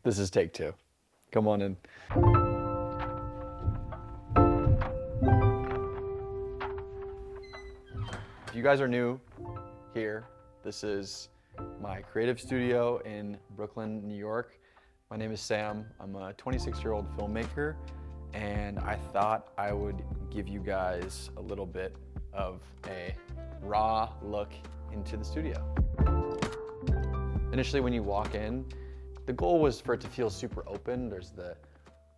This is take two. Come on in. If you guys are new here, this is my creative studio in Brooklyn, New York. My name is Sam. I'm a 26-year-old filmmaker, and I thought I would give you guys a little bit of a raw look into the studio. Initially, when you walk in, the goal was for it to feel super open. There's the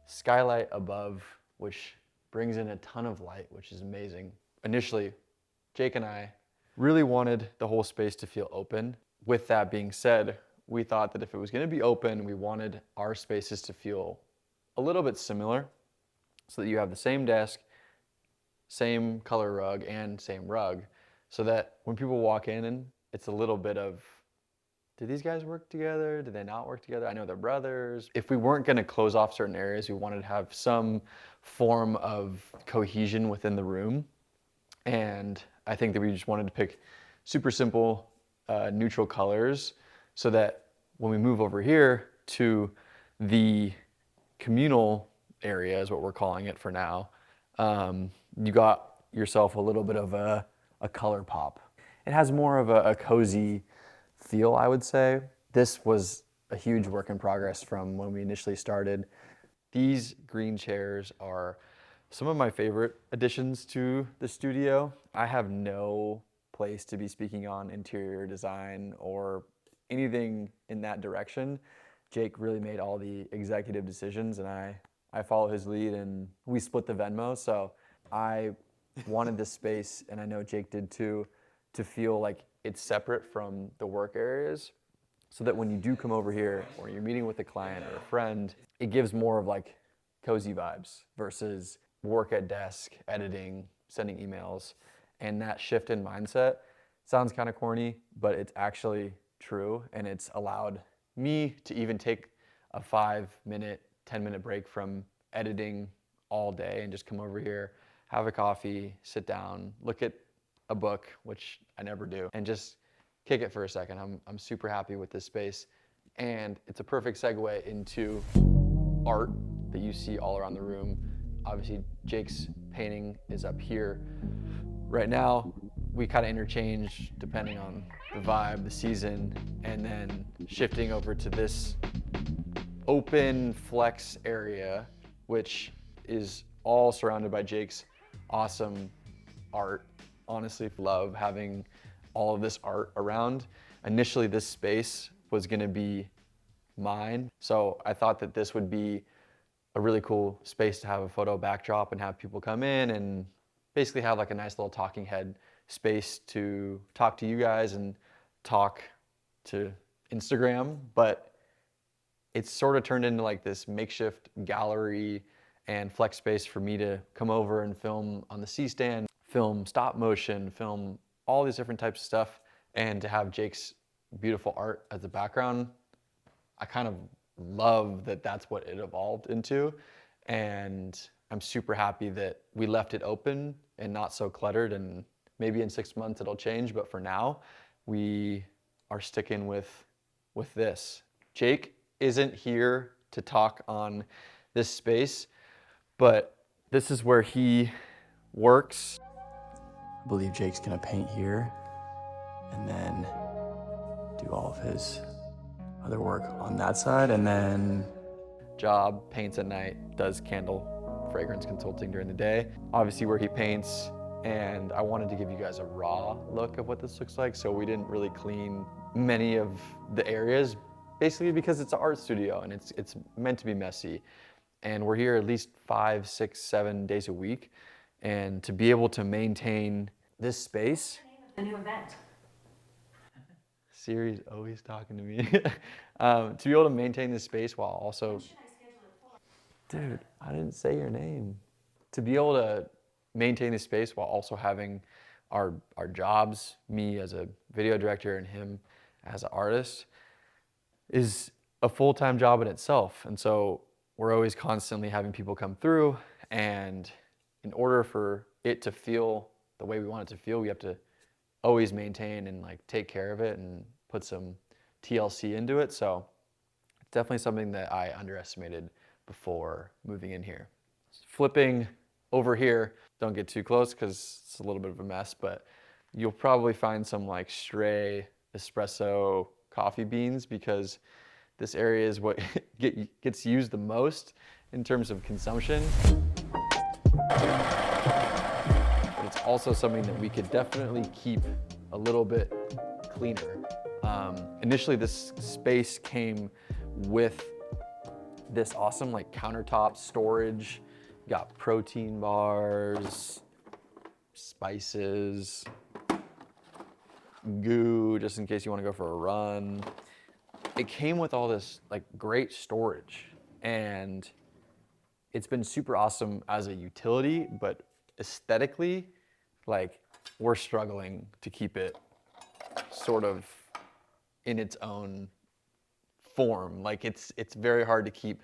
skylight above, which brings in a ton of light, which is amazing. Initially, Jake and I really wanted the whole space to feel open. With that being said, we thought that if it was going to be open, we wanted our spaces to feel a little bit similar so that you have the same desk, same color rug, and same rug, so that when people walk in and it's a little bit of, do these guys work together? Do they not work together? I know they're brothers. If we weren't going to close off certain areas, we wanted to have some form of cohesion within the room. And I think that we just wanted to pick super simple, neutral colors so that when we move over here to the communal area, is what we're calling it for now, you got yourself a little bit of a color pop. It has more of a cozy feel, I would say. This was a huge work in progress from when we initially started. These green chairs are some of my favorite additions to the studio. I have no place to be speaking on interior design or anything in that direction. Jake really made all the executive decisions, and I follow his lead, and we split the Venmo. So I wanted this space, and I know Jake did too, to feel like it's separate from the work areas, so that when you do come over here or you're meeting with a client or a friend, it gives more of like cozy vibes versus work at desk, editing, sending emails. And that shift in mindset sounds kind of corny, but it's actually true. And it's allowed me to even take a 5-minute, 10-minute break from editing all day and just come over here, have a coffee, sit down, look at a book, which I never do, and just kick it for a second. I'm super happy with this space. And it's a perfect segue into art that you see all around the room. Obviously, Jake's painting is up here. Right now, we kind of interchange depending on the vibe, the season, and then shifting over to this open flex area, which is all surrounded by Jake's awesome art. Honestly, love having all of this art around. Initially, this space was gonna be mine, so I thought that this would be a really cool space to have a photo backdrop and have people come in and basically have like a nice little talking head space to talk to you guys and talk to Instagram. But it's sort of turned into like this makeshift gallery and flex space for me to come over and film on the C-stand, film stop motion, film all these different types of stuff, and to have Jake's beautiful art as the background. I kind of love that that's what it evolved into, and I'm super happy that we left it open and not so cluttered, and maybe in 6 months it'll change, but for now we are sticking with this. Jake isn't here to talk on this space, but this is where he works. I believe Jake's gonna paint here and then do all of his other work on that side, and then job, paints at night, does candle fragrance consulting during the day. Obviously where he paints, and I wanted to give you guys a raw look of what this looks like, so we didn't really clean many of the areas, basically because it's an art studio and it's meant to be messy. And we're here at least 5, 6, 7 days a week, and to be able to maintain this space. The new event. Siri's always talking to me. To be able to maintain this space while also, When should I schedule it for? dude, I didn't say your name. To be able to maintain this space while also having our jobs, me as a video director and him as an artist, is a full-time job in itself. And so we're always constantly having people come through, and in order for it to feel the way we want it to feel, we have to always maintain and like take care of it and put some TLC into it. So Definitely something that I underestimated before moving in here. Flipping over here, don't get too close because it's a little bit of a mess, but you'll probably find some like stray espresso coffee beans because this area is what gets used the most in terms of consumption. But it's also something that we could definitely keep a little bit cleaner. Initially, this space came with this awesome like countertop storage. You got protein bars, spices, goo, just in case you want to go for a run. It came with all this like great storage, and it's been super awesome as a utility, but aesthetically, like we're struggling to keep it sort of in its own form. Like it's very hard to keep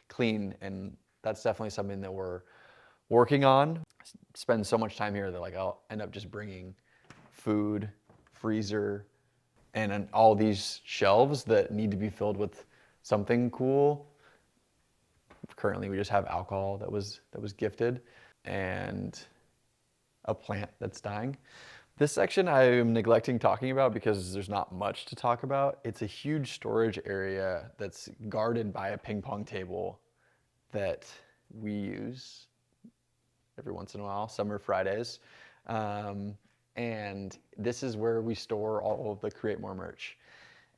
clean, and that's definitely something that we're working on. Spend so much time here that like I'll end up just bringing food, freezer, and all these shelves that need to be filled with something cool. Currently, we just have alcohol that was gifted and a plant that's dying. This section I'm neglecting talking about because there's not much to talk about. It's a huge storage area that's guarded by a ping pong table that we use every once in a while, summer Fridays. And this is where we store all of the Create More merch.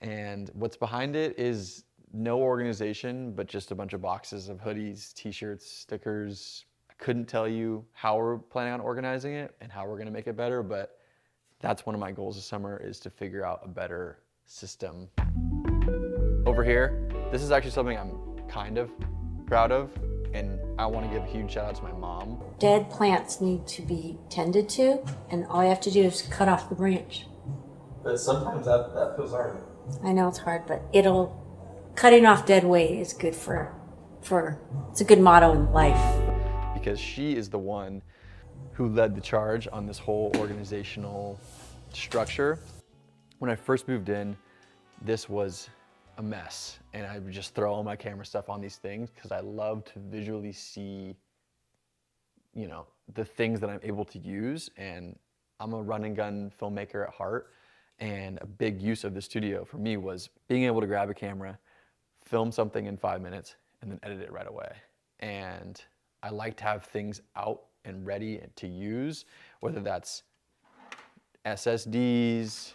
And what's behind it is no organization, but just a bunch of boxes of hoodies, t-shirts, stickers. I couldn't tell you how we're planning on organizing it and how we're gonna make it better, but that's one of my goals this summer, is to figure out a better system. Over here, this is actually something I'm kind of proud of, and I want to give a huge shout out to my mom. Dead plants need to be tended to, and all you have to do is cut off the branch. But sometimes that feels hard. I know it's hard, but cutting off dead weight is good it's a good motto in life. Because she is the one who led the charge on this whole organizational structure. When I first moved in, this was a mess, and I would just throw all my camera stuff on these things because I love to visually see, you know, the things that I'm able to use. And I'm a run and gun filmmaker at heart, and a big use of the studio for me was being able to grab a camera, film something in 5 minutes, and then edit it right away. And I like to have things out and ready to use, whether that's SSDs,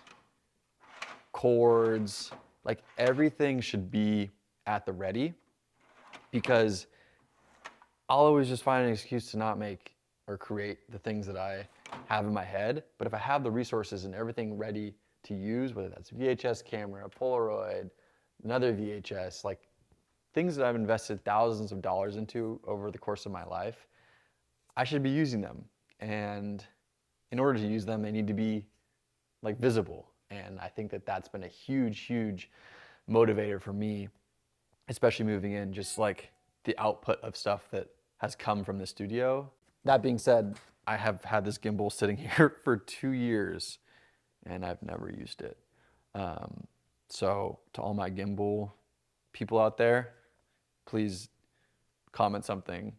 cords, like everything should be at the ready, because I'll always just find an excuse to not make or create the things that I have in my head. But if I have the resources and everything ready to use, whether that's VHS camera, Polaroid, another VHS, like things that I've invested thousands of dollars into over the course of my life, I should be using them. And in order to use them, they need to be like visible. And I think that that's been a huge, huge motivator for me, especially moving in, just like the output of stuff that has come from the studio. That being said, I have had this gimbal sitting here for 2 years and I've never used it. So to all my gimbal people out there, please comment something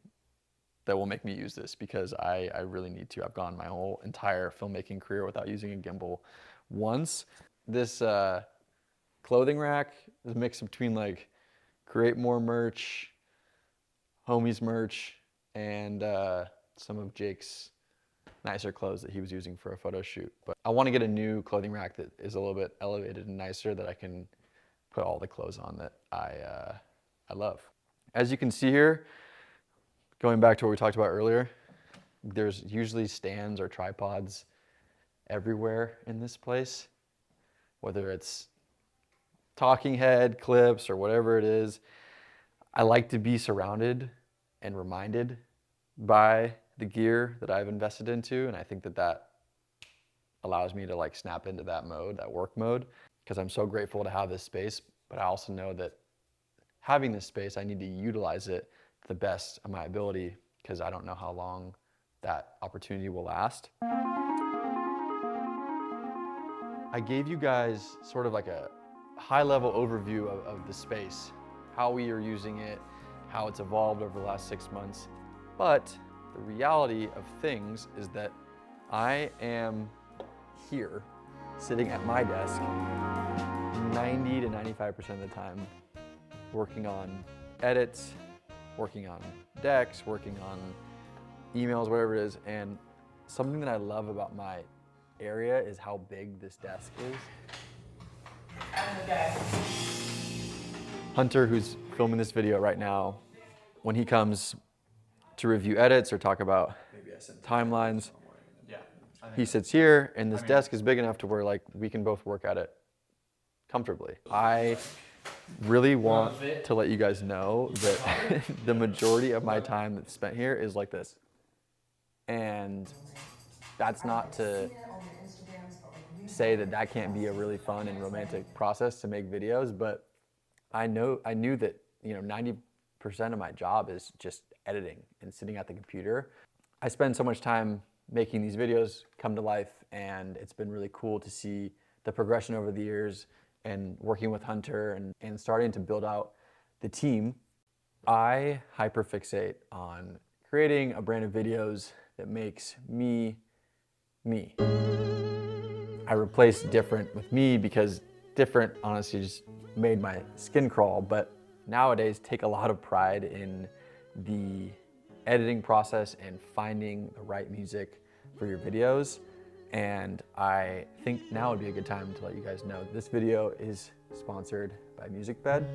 that will make me use this, because I really need to. I've gone my whole entire filmmaking career without using a gimbal once. This clothing rack is a mix between like Create More merch, Homies merch, and some of Jake's nicer clothes that he was using for a photo shoot. But I want to get a new clothing rack that is a little bit elevated and nicer, that I can put all the clothes on that I love. As you can see here, going back to what we talked about earlier, there's usually stands or tripods everywhere in this place, whether it's talking head, clips, or whatever it is. I like to be surrounded and reminded by the gear that I've invested into, and I think that that allows me to like snap into that mode, that work mode, because I'm so grateful to have this space. But I also know that having this space, I need to utilize it to the best of my ability, because I don't know how long that opportunity will last. I gave you guys sort of like a high-level overview of the space, how we are using it, how it's evolved over the last 6 months. But the reality of things is that I am here, sitting at my desk, 90 to 95% of the time, working on edits, working on decks, working on emails, whatever it is. And something that I love about my area is how big this desk is. Hunter, who's filming this video right now, when he comes to review edits or talk about timelines, he sits here, and this desk is big enough to where like we can both work at it comfortably. I really want to let you guys know that the majority of my time that's spent here is like this. And that's not to say that that can't be a really fun and romantic process to make videos, but I knew that, you know, 90% of my job is just editing and sitting at the computer. I spend so much time making these videos come to life, and it's been really cool to see the progression over the years and working with Hunter and starting to build out the team. I hyperfixate on creating a brand of videos that makes me, me. I replaced different with me because different honestly just made my skin crawl, but nowadays take a lot of pride in the editing process and finding the right music for your videos. And I think now would be a good time to let you guys know this video is sponsored by Musicbed.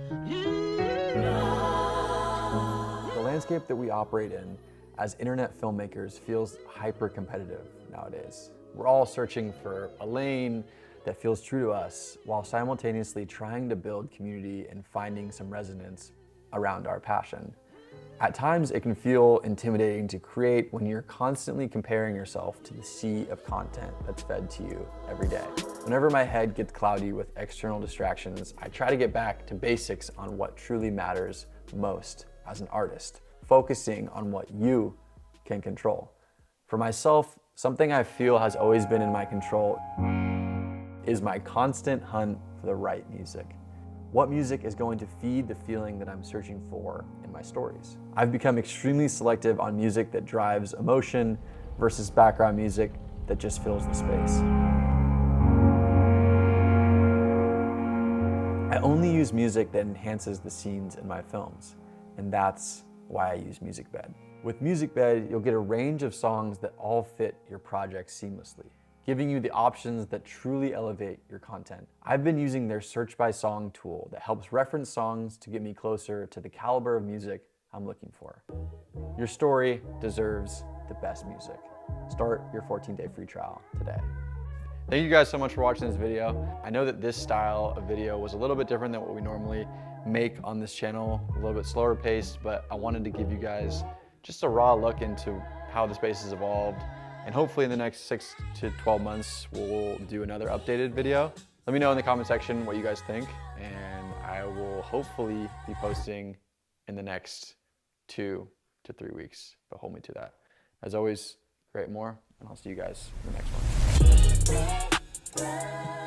The landscape that we operate in as internet filmmakers feels hyper competitive nowadays. We're all searching for a lane that feels true to us while simultaneously trying to build community and finding some resonance around our passion. At times, it can feel intimidating to create when you're constantly comparing yourself to the sea of content that's fed to you every day. Whenever my head gets cloudy with external distractions, I try to get back to basics on what truly matters most as an artist, focusing on what you can control. For myself, something I feel has always been in my control is my constant hunt for the right music. What music is going to feed the feeling that I'm searching for in my stories? I've become extremely selective on music that drives emotion versus background music that just fills the space. I only use music that enhances the scenes in my films, and that's why I use Musicbed. With Musicbed, you'll get a range of songs that all fit your project seamlessly, giving you the options that truly elevate your content. I've been using their search by song tool that helps reference songs to get me closer to the caliber of music I'm looking for. Your story deserves the best music. Start your 14-day free trial today. Thank you guys so much for watching this video. I know that this style of video was a little bit different than what we normally make on this channel, a little bit slower paced, but I wanted to give you guys just a raw look into how the space has evolved. And hopefully in the next 6 to 12 months, we'll do another updated video. Let me know in the comment section what you guys think, and I will hopefully be posting in the next 2 to 3 weeks, but hold me to that. As always, create more, and I'll see you guys in the next one.